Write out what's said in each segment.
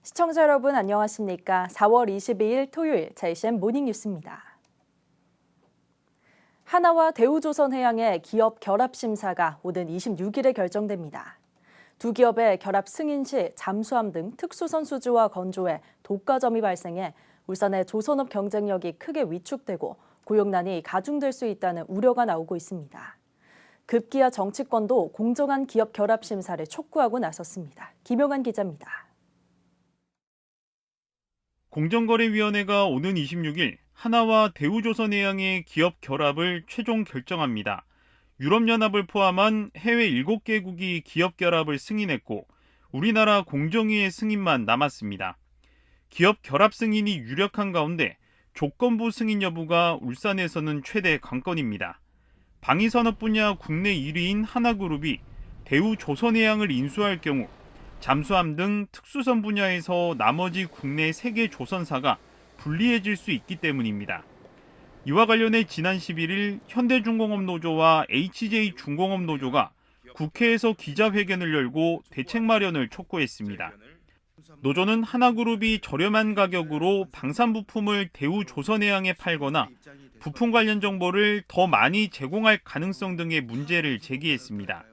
시청자 여러분 안녕하십니까? 4월 22일 토요일 JCN 모닝뉴스입니다. 하나와 대우조선해양의 기업 결합 심사가 오는 26일에 결정됩니다. 두 기업의 결합 승인 시 잠수함 등 특수선 수주와 건조에 독과점이 발생해 울산의 조선업 경쟁력이 크게 위축되고 고용난이 가중될 수 있다는 우려가 나오고 있습니다. 급기야 정치권도 공정한 기업 결합 심사를 촉구하고 나섰습니다. 김용환 기자입니다. 공정거래위원회가 오는 26일 하나와 대우조선해양의 기업 결합을 최종 결정합니다. 유럽연합을 포함한 해외 7개국이 기업 결합을 승인했고 우리나라 공정위의 승인만 남았습니다. 기업 결합 승인이 유력한 가운데 조건부 승인 여부가 울산에서는 최대 관건입니다. 방위산업 분야 국내 1위인 하나그룹이 대우조선해양을 인수할 경우 잠수함 등 특수선 분야에서 나머지 국내 3개 조선사가 불리해질 수 있기 때문입니다. 이와 관련해 지난 11일 현대중공업노조와 HJ중공업노조가 국회에서 기자회견을 열고 대책 마련을 촉구했습니다. 노조는 하나그룹이 저렴한 가격으로 방산 부품을 대우조선해양에 팔거나 부품 관련 정보를 더 많이 제공할 가능성 등의 문제를 제기했습니다.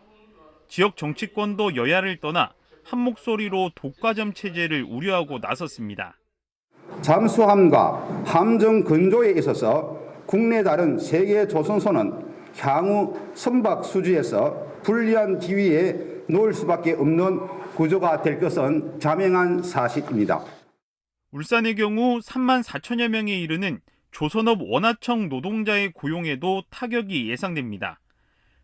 지역 정치권도 여야를 떠나 한 목소리로 독과점 체제를 우려하고 나섰습니다. 잠수함과 함정 건조에 있어서 국내 다른 세계 조선소는 향후 선박 수주에서 불리한 지위에 놓을 수밖에 없는 구조가 될 것은 자명한 사실입니다. 울산의 경우 3만 4천여 명에 이르는 조선업 원하청 노동자의 고용에도 타격이 예상됩니다.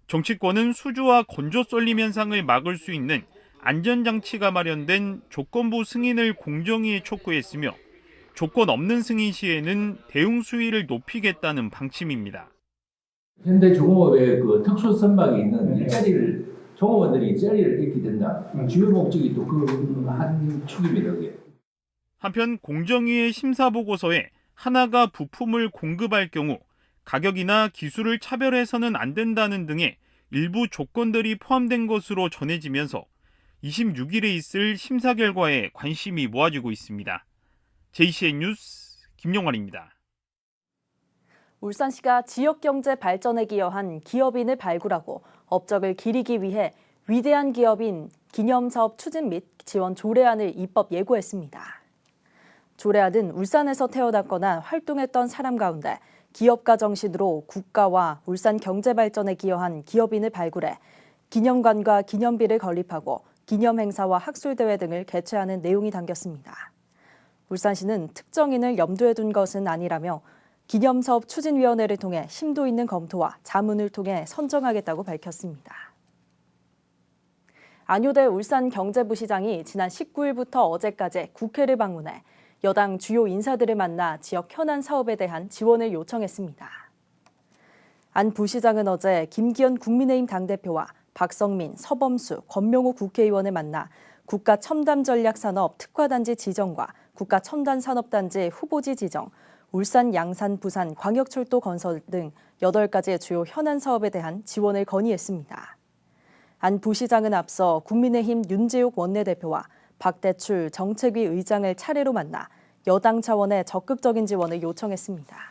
정치권은 수주와 건조 쏠림 현상을 막을 수 있는 안전장치가 마련된 조건부 승인을 공정위에 촉구했으며 조건 없는 승인 시에는 대응 수위를 높이겠다는 방침입니다. 현대중공업의 그 특수 선박이 있는 일자리를 종업원들이 자리를 잃게 된다. 주요 목적이 또 그 한 축입니다. 그게. 한편 공정위의 심사 보고서에 하나가 부품을 공급할 경우 가격이나 기술을 차별해서는 안 된다는 등의 일부 조건들이 포함된 것으로 전해지면서 26일에 있을 심사 결과에 관심이 모아지고 있습니다. JCN 뉴스 김용환입니다. 울산시가 지역경제 발전에 기여한 기업인을 발굴하고 업적을 기리기 위해 위대한 기업인 기념사업 추진 및 지원 조례안을 입법 예고했습니다. 조례안은 울산에서 태어났거나 활동했던 사람 가운데 기업가 정신으로 국가와 울산 경제 발전에 기여한 기업인을 발굴해 기념관과 기념비를 건립하고 기념행사와 학술대회 등을 개최하는 내용이 담겼습니다. 울산시는 특정인을 염두에 둔 것은 아니라며 기념사업 추진위원회를 통해 심도 있는 검토와 자문을 통해 선정하겠다고 밝혔습니다. 안효대 울산경제부시장이 지난 19일부터 어제까지 국회를 방문해 여당 주요 인사들을 만나 지역 현안 사업에 대한 지원을 요청했습니다. 안 부시장은 어제 김기현 국민의힘 당대표와 박성민, 서범수, 권명호 국회의원을 만나 국가첨단전략산업 특화단지 지정과 국가첨단산업단지 후보지 지정, 울산, 양산, 부산, 광역철도 건설 등 8가지의 주요 현안 사업에 대한 지원을 건의했습니다. 안 부시장은 앞서 국민의힘 윤재욱 원내대표와 박대출 정책위 의장을 차례로 만나 여당 차원의 적극적인 지원을 요청했습니다.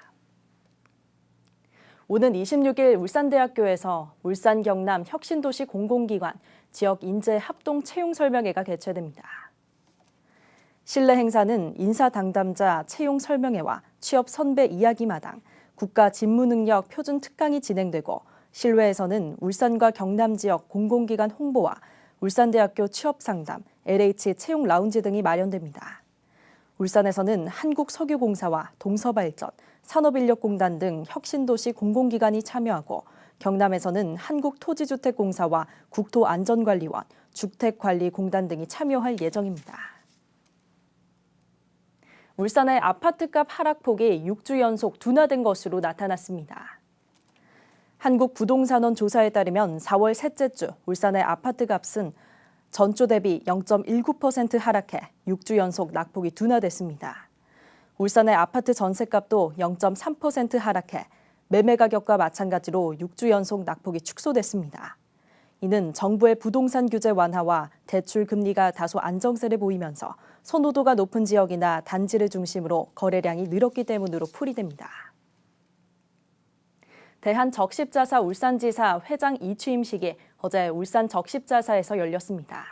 오는 26일 울산대학교에서 울산 경남 혁신도시 공공기관 지역 인재 합동 채용 설명회가 개최됩니다. 실내 행사는 인사 당담자 채용 설명회와 취업 선배 이야기 마당, 국가 직무 능력 표준 특강이 진행되고 실외에서는 울산과 경남 지역 공공기관 홍보와 울산대학교 취업 상담, LH 채용 라운지 등이 마련됩니다. 울산에서는 한국석유공사와 동서발전, 산업인력공단 등 혁신도시 공공기관이 참여하고 경남에서는 한국토지주택공사와 국토안전관리원, 주택관리공단 등이 참여할 예정입니다. 울산의 아파트값 하락폭이 6주 연속 둔화된 것으로 나타났습니다. 한국부동산원 조사에 따르면 4월 셋째 주 울산의 아파트값은 전주 대비 0.19% 하락해 6주 연속 낙폭이 둔화됐습니다. 울산의 아파트 전셋값도 0.3% 하락해 매매 가격과 마찬가지로 6주 연속 낙폭이 축소됐습니다. 이는 정부의 부동산 규제 완화와 대출 금리가 다소 안정세를 보이면서 선호도가 높은 지역이나 단지를 중심으로 거래량이 늘었기 때문으로 풀이됩니다. 대한적십자사 울산지사 회장 이취임식이 어제 울산 적십자사에서 열렸습니다.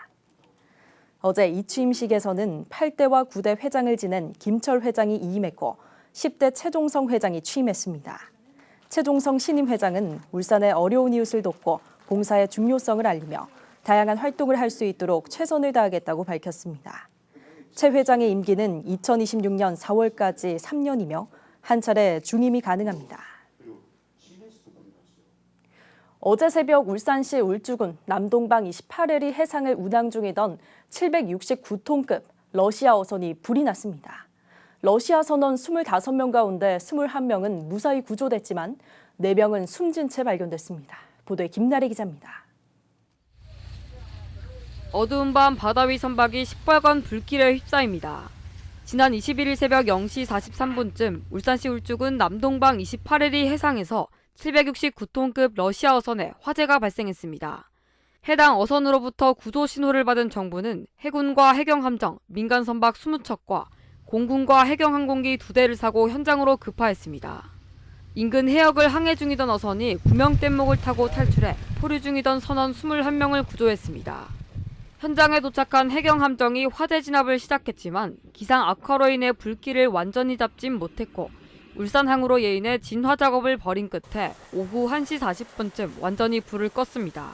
어제 이취임식에서는 8대와 9대 회장을 지낸 김철 회장이 이임했고 10대 최종성 회장이 취임했습니다. 최종성 신임 회장은 울산의 어려운 이웃을 돕고 봉사의 중요성을 알리며 다양한 활동을 할 수 있도록 최선을 다하겠다고 밝혔습니다. 최 회장의 임기는 2026년 4월까지 3년이며 한 차례 중임이 가능합니다. 어제 새벽 울산시 울주군 남동방 28해리 해상을 운항 중이던 769톤급 러시아 어선이 불이 났습니다. 러시아 선원 25명 가운데 21명은 무사히 구조됐지만 4명은 숨진 채 발견됐습니다. 보도에 김나래 기자입니다. 어두운 밤 바다 위 선박이 시뻘건 불길에 휩싸입니다. 지난 21일 새벽 0시 43분쯤 울산시 울주군 남동방 28해리 해상에서 769톤급 러시아 어선에 화재가 발생했습니다. 해당 어선으로부터 구조 신호를 받은 정부는 해군과 해경함정, 민간 선박 20척과 공군과 해경항공기 2대를 사고 현장으로 급파했습니다. 인근 해역을 항해 중이던 어선이 구명뗏목을 타고 탈출해 포류 중이던 선원 21명을 구조했습니다. 현장에 도착한 해경함정이 화재 진압을 시작했지만 기상 악화로 인해 불길을 완전히 잡진 못했고 울산항으로 예인해 진화 작업을 벌인 끝에 오후 1시 40분쯤 완전히 불을 껐습니다.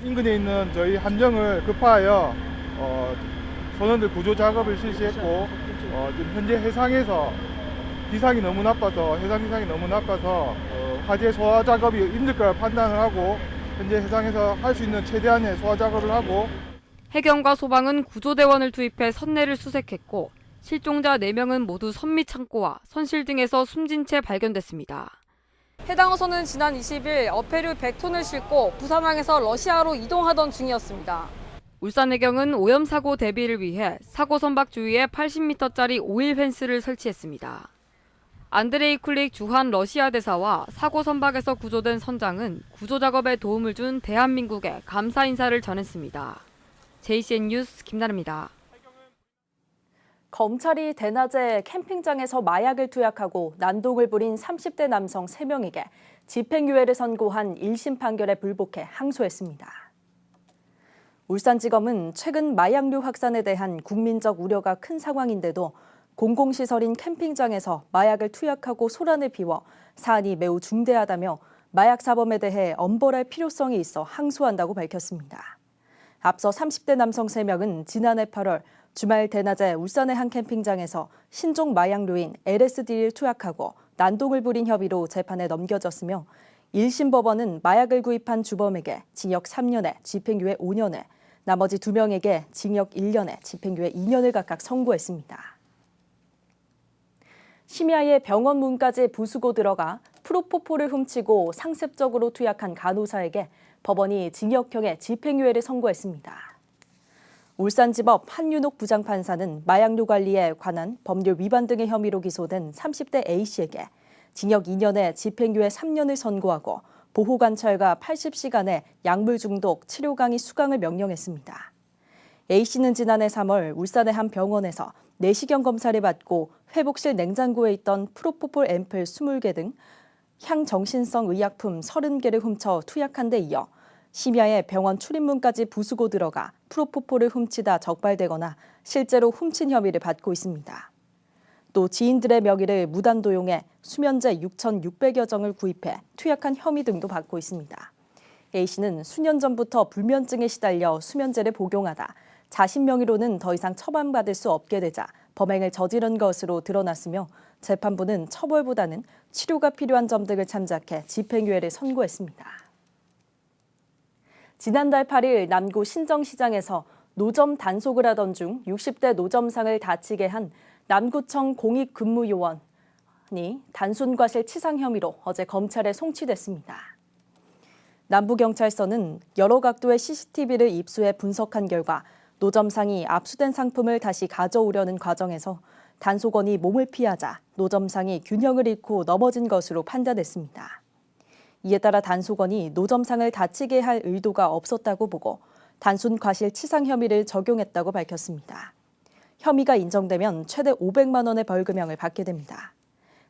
인근에 있는 저희 함정을 급파하여 선원들 구조 작업을 실시했고 지금 현재 해상에서 기상이 너무 나빠서 해상 기상이 너무 나빠서 화재 소화 작업이 힘들 걸 판단을 하고 현재 해상에서 할 수 있는 최대한의 소화 작업을 하고 해경과 소방은 구조대원을 투입해 선내를 수색했고 실종자 4명은 모두 선미 창고와 선실 등에서 숨진 채 발견됐습니다. 해당 어선은 지난 20일 어패류 100톤을 싣고 부산항에서 러시아로 이동하던 중이었습니다. 울산해경은 오염 사고 대비를 위해 사고 선박 주위에 80m짜리 오일 펜스를 설치했습니다. 안드레이 쿨릭 주한 러시아 대사와 사고 선박에서 구조된 선장은 구조 작업에 도움을 준 대한민국에 감사 인사를 전했습니다. JCN 뉴스 김나래입니다. 검찰이 대낮에 캠핑장에서 마약을 투약하고 난동을 부린 30대 남성 3명에게 집행유예를 선고한 1심 판결에 불복해 항소했습니다. 울산지검은 최근 마약류 확산에 대한 국민적 우려가 큰 상황인데도 공공시설인 캠핑장에서 마약을 투약하고 소란을 피워 사안이 매우 중대하다며 마약 사범에 대해 엄벌할 필요성이 있어 항소한다고 밝혔습니다. 앞서 30대 남성 3명은 지난해 8월 주말 대낮에 울산의 한 캠핑장에서 신종 마약류인 LSD를 투약하고 난동을 부린 혐의로 재판에 넘겨졌으며 1심 법원은 마약을 구입한 주범에게 징역 3년에 집행유예 5년에 나머지 2명에게 징역 1년에 집행유예 2년을 각각 선고했습니다. 심야에 병원 문까지 부수고 들어가 프로포폴을 훔치고 상습적으로 투약한 간호사에게 법원이 징역형의 집행유예를 선고했습니다. 울산지법 한윤옥 부장판사는 마약류 관리에 관한 법률 위반 등의 혐의로 기소된 30대 A씨에게 징역 2년에 집행유예 3년을 선고하고 보호관찰과 80시간의 약물 중독 치료 강의 수강을 명령했습니다. A씨는 지난해 3월 울산의 한 병원에서 내시경 검사를 받고 회복실 냉장고에 있던 프로포폴 앰플 20개 등 향정신성 의약품 30개를 훔쳐 투약한 데 이어 심야에 병원 출입문까지 부수고 들어가 프로포폴을 훔치다 적발되거나 실제로 훔친 혐의를 받고 있습니다. 또 지인들의 명의를 무단 도용해 수면제 6,600여 정을 구입해 투약한 혐의 등도 받고 있습니다. A씨는 수년 전부터 불면증에 시달려 수면제를 복용하다 자신 명의로는 더 이상 처방받을 수 없게 되자 범행을 저지른 것으로 드러났으며 재판부는 처벌보다는 치료가 필요한 점 등을 참작해 집행유예를 선고했습니다. 지난달 8일 남구 신정시장에서 노점 단속을 하던 중 60대 노점상을 다치게 한 남구청 공익근무요원이 단순과실 치상 혐의로 어제 검찰에 송치됐습니다. 남부경찰서는 여러 각도의 CCTV를 입수해 분석한 결과 노점상이 압수된 상품을 다시 가져오려는 과정에서 단속원이 몸을 피하자 노점상이 균형을 잃고 넘어진 것으로 판단됐습니다. 이에 따라 단속원이 노점상을 다치게 할 의도가 없었다고 보고 단순 과실치상 혐의를 적용했다고 밝혔습니다. 혐의가 인정되면 최대 500만 원의 벌금형을 받게 됩니다.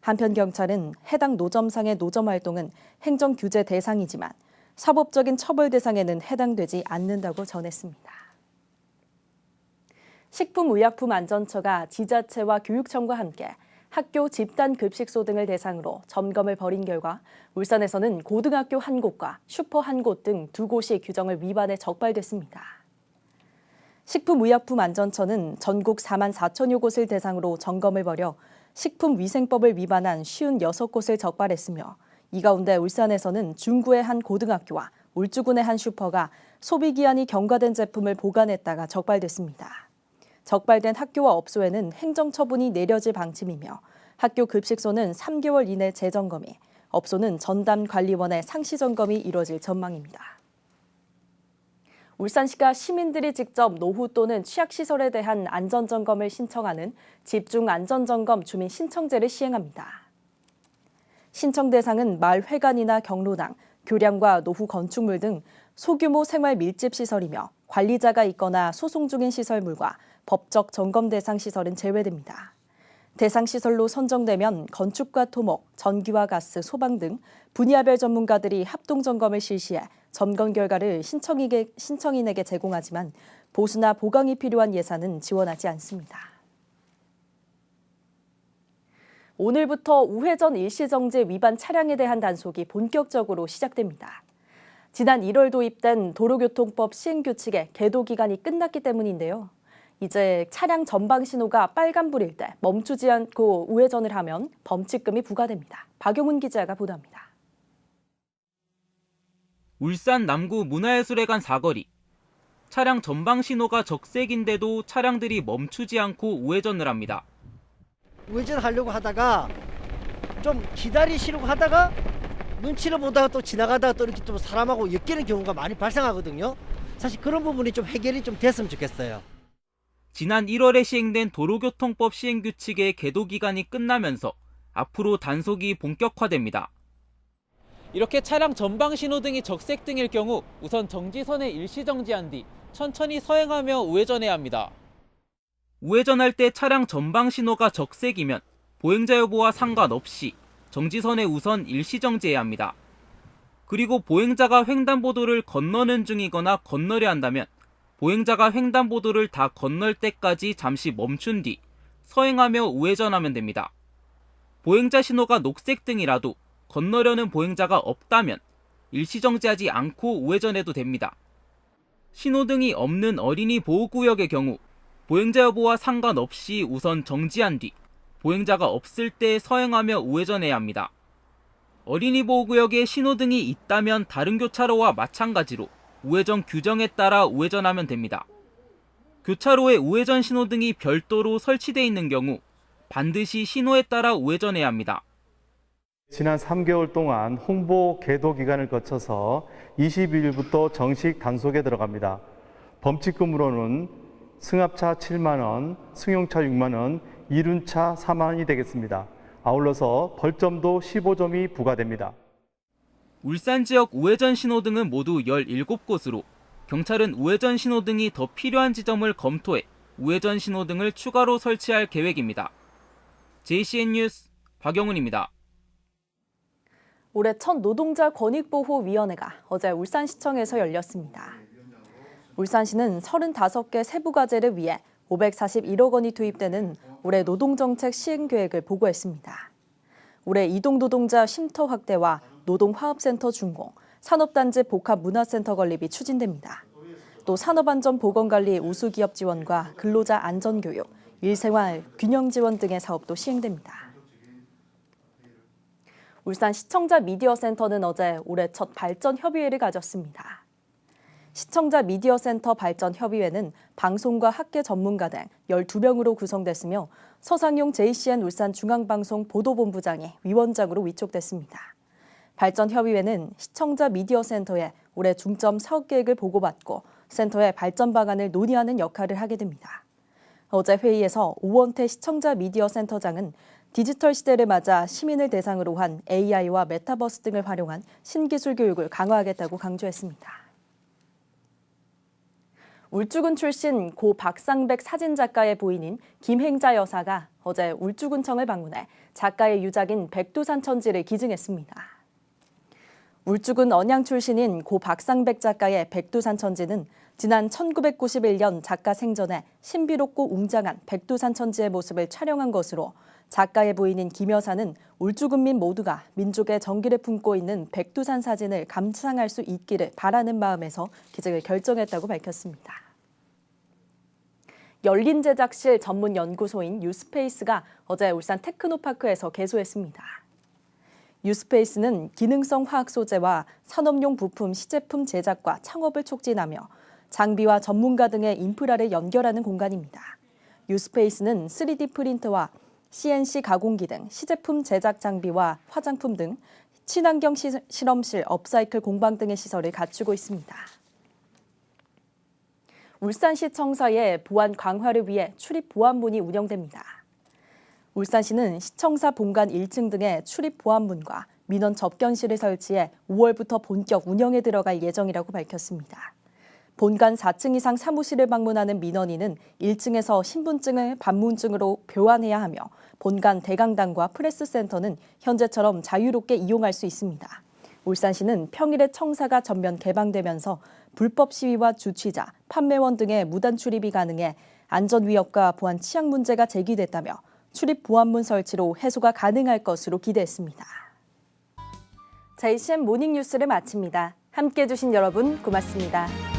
한편 경찰은 해당 노점상의 노점 활동은 행정규제 대상이지만 사법적인 처벌 대상에는 해당되지 않는다고 전했습니다. 식품의약품안전처가 지자체와 교육청과 함께 학교 집단 급식소 등을 대상으로 점검을 벌인 결과 울산에서는 고등학교 1곳과 슈퍼 1곳 등 2곳이 규정을 위반해 적발됐습니다. 식품의약품안전처는 전국 4만 4천여 곳을 대상으로 점검을 벌여 식품위생법을 위반한 56곳을 적발했으며 이 가운데 울산에서는 중구의 한 고등학교와 울주군의 한 슈퍼가 소비기한이 경과된 제품을 보관했다가 적발됐습니다. 적발된 학교와 업소에는 행정처분이 내려질 방침이며 학교 급식소는 3개월 이내 재점검이, 업소는 전담관리원의 상시점검이 이뤄질 전망입니다. 울산시가 시민들이 직접 노후 또는 취약시설에 대한 안전점검을 신청하는 집중안전점검 주민신청제를 시행합니다. 신청 대상은 마을회관이나 경로당, 교량과 노후 건축물 등 소규모 생활 밀집시설이며 관리자가 있거나 소송 중인 시설물과 법적 점검 대상 시설은 제외됩니다. 대상 시설로 선정되면 건축과 토목, 전기와 가스, 소방 등 분야별 전문가들이 합동 점검을 실시해 점검 결과를 신청인에게 제공하지만 보수나 보강이 필요한 예산은 지원하지 않습니다. 오늘부터 우회전 일시정지 위반 차량에 대한 단속이 본격적으로 시작됩니다. 지난 1월 도입된 도로교통법 시행규칙의 계도 기간이 끝났기 때문인데요. 이제 차량 전방 신호가 빨간불일 때 멈추지 않고 우회전을 하면 범칙금이 부과됩니다. 박용훈 기자가 보도합니다. 울산 남구 문화예술회관 사거리. 차량 전방 신호가 적색인데도 차량들이 멈추지 않고 우회전을 합니다. 우회전하려고 하다가 좀 기다리시려고 하다가 눈치를 보다가 또 지나가다가 또 이렇게 또 사람하고 엮이는 경우가 많이 발생하거든요. 사실 그런 부분이 좀 해결이 좀 됐으면 좋겠어요. 지난 1월에 시행된 도로교통법 시행규칙의 계도 기간이 끝나면서 앞으로 단속이 본격화됩니다. 이렇게 차량 전방 신호등이 적색등일 경우 우선 정지선에 일시정지한 뒤 천천히 서행하며 우회전해야 합니다. 우회전할 때 차량 전방 신호가 적색이면 보행자 여부와 상관없이 정지선에 우선 일시정지해야 합니다. 그리고 보행자가 횡단보도를 건너는 중이거나 건너려 한다면 보행자가 횡단보도를 다 건널 때까지 잠시 멈춘 뒤 서행하며 우회전하면 됩니다. 보행자 신호가 녹색등이라도 건너려는 보행자가 없다면 일시정지하지 않고 우회전해도 됩니다. 신호등이 없는 어린이 보호구역의 경우 보행자 여부와 상관없이 우선 정지한 뒤 보행자가 없을 때 서행하며 우회전해야 합니다. 어린이 보호구역에 신호등이 있다면 다른 교차로와 마찬가지로 우회전 규정에 따라 우회전하면 됩니다. 교차로에 우회전 신호등이 별도로 설치되어 있는 경우 반드시 신호에 따라 우회전해야 합니다. 지난 3개월 동안 홍보 계도 기간을 거쳐서 22일부터 정식 단속에 들어갑니다. 범칙금으로는 승합차 7만 원, 승용차 6만 원, 이륜차 4만 원이 되겠습니다. 아울러서 벌점도 15점이 부과됩니다. 울산 지역 우회전 신호등은 모두 17곳으로 경찰은 우회전 신호등이 더 필요한 지점을 검토해 우회전 신호등을 추가로 설치할 계획입니다. JCN 뉴스 박영훈입니다. 올해 첫 노동자 권익보호위원회가 어제 울산시청에서 열렸습니다. 울산시는 35개 세부과제를 위해 541억 원이 투입되는 올해 노동정책 시행계획을 보고했습니다. 올해 이동노동자 쉼터 확대와 노동화합센터 준공, 산업단지 복합문화센터 건립이 추진됩니다. 또 산업안전보건관리 우수기업 지원과 근로자 안전교육, 일생활 균형 지원 등의 사업도 시행됩니다. 울산 시청자 미디어센터는 어제 올해 첫 발전협의회를 가졌습니다. 시청자 미디어센터 발전협의회는 방송과 학계 전문가 등 12명으로 구성됐으며 서상용 JCN 울산 중앙방송 보도본부장이 위원장으로 위촉됐습니다. 발전협의회는 시청자 미디어센터에 올해 중점 사업계획을 보고받고 센터의 발전 방안을 논의하는 역할을 하게 됩니다. 어제 회의에서 오원태 시청자 미디어 센터장은 디지털 시대를 맞아 시민을 대상으로 한 AI와 메타버스 등을 활용한 신기술 교육을 강화하겠다고 강조했습니다. 울주군 출신 고 박상백 사진작가의 부인인 김행자 여사가 어제 울주군청을 방문해 작가의 유작인 백두산 천지를 기증했습니다. 울주군 언양 출신인 고 박상백 작가의 백두산 천지는 지난 1991년 작가 생전에 신비롭고 웅장한 백두산 천지의 모습을 촬영한 것으로 작가의 부인인 김 여사는 울주군민 모두가 민족의 정기를 품고 있는 백두산 사진을 감상할 수 있기를 바라는 마음에서 기증을 결정했다고 밝혔습니다. 열린 제작실 전문 연구소인 유스페이스가 어제 울산 테크노파크에서 개소했습니다. 유스페이스는 기능성 화학 소재와 산업용 부품, 시제품 제작과 창업을 촉진하며 장비와 전문가 등의 인프라를 연결하는 공간입니다. 유스페이스는 3D 프린터와 CNC 가공기 등 시제품 제작 장비와 화장품 등 친환경 실험실, 업사이클 공방 등의 시설을 갖추고 있습니다. 울산시청사의 보안 강화를 위해 출입 보안문이 운영됩니다. 울산시는 시청사 본관 1층 등의 출입 보안문과 민원 접견실을 설치해 5월부터 본격 운영에 들어갈 예정이라고 밝혔습니다. 본관 4층 이상 사무실을 방문하는 민원인은 1층에서 신분증을 반문증으로 교환해야 하며 본관 대강당과 프레스센터는 현재처럼 자유롭게 이용할 수 있습니다. 울산시는 평일에 청사가 전면 개방되면서 불법 시위와 주취자, 판매원 등의 무단 출입이 가능해 안전 위협과 보안 취약 문제가 제기됐다며 출입 보안문 설치로 해소가 가능할 것으로 기대했습니다. JCM 모닝뉴스를 마칩니다. 함께해 주신 여러분 고맙습니다.